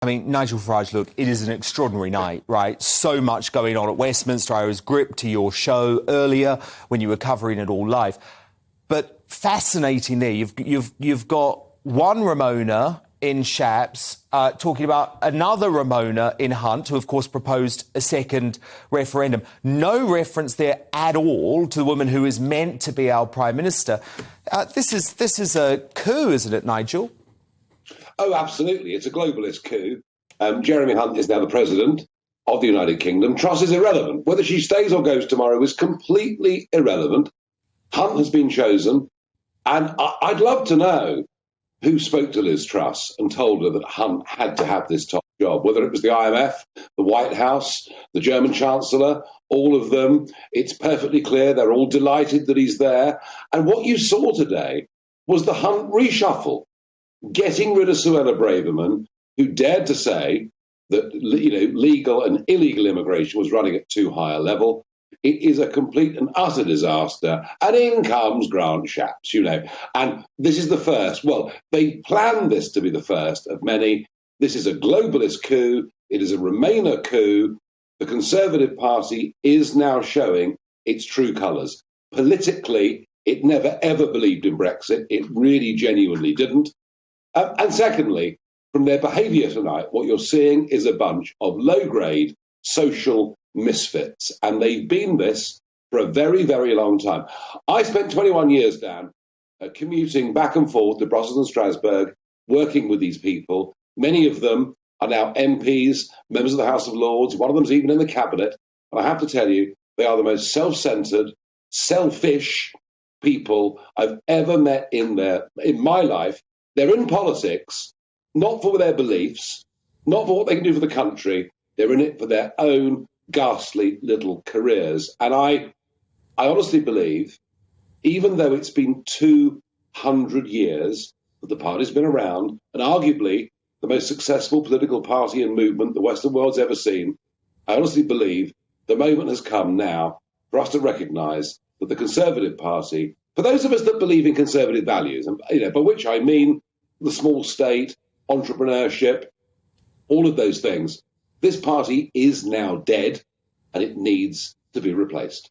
I mean, Nigel Farage, look, it is an extraordinary night, right? So much going on at Westminster. I was gripped to your show earlier when you were covering it all live. But fascinating there, you've got one Ramona in Shapps talking about another Ramona in Hunt, who, of course, proposed a second referendum. No reference there at all to the woman who is meant to be our Prime Minister. This is a coup, isn't it, Nigel? Oh, absolutely. It's a globalist coup. Jeremy Hunt is now the president of the United Kingdom. Truss is irrelevant. Whether she stays or goes tomorrow is completely irrelevant. Hunt has been chosen. And I'd love to know who spoke to Liz Truss and told her that Hunt had to have this top job, whether it was the IMF, the White House, the German Chancellor, all of them. It's perfectly clear they're all delighted that he's there. And what you saw today was the Hunt reshuffle, getting rid of Suella Braverman, who dared to say that legal and illegal immigration was running at too high a level. It is a complete and utter disaster. And in comes Grant Shapps, And this is the first. Well, they planned this to be the first of many. This is a globalist coup. It is a Remainer coup. The Conservative Party is now showing its true colours. Politically, it never, ever believed in Brexit. It really genuinely didn't. And secondly, from their behaviour tonight, what you're seeing is a bunch of low-grade social misfits. And they've been this for a very, very long time. I spent 21 years, Dan, commuting back and forth to Brussels and Strasbourg, working with these people. Many of them are now MPs, members of the House of Lords. One of them's even in the cabinet. And I have to tell you, they are the most self-centred, selfish people I've ever met in my life. They're in politics, not for their beliefs, not for what they can do for the country. They're in it for their own ghastly little careers. And I honestly believe, even though it's been 200 years that the party's been around, and arguably the most successful political party and movement the Western world's ever seen, I honestly believe the moment has come now for us to recognise that the Conservative Party, for those of us that believe in conservative values, and by which I mean the small state, entrepreneurship, all of those things, this party is now dead and it needs to be replaced.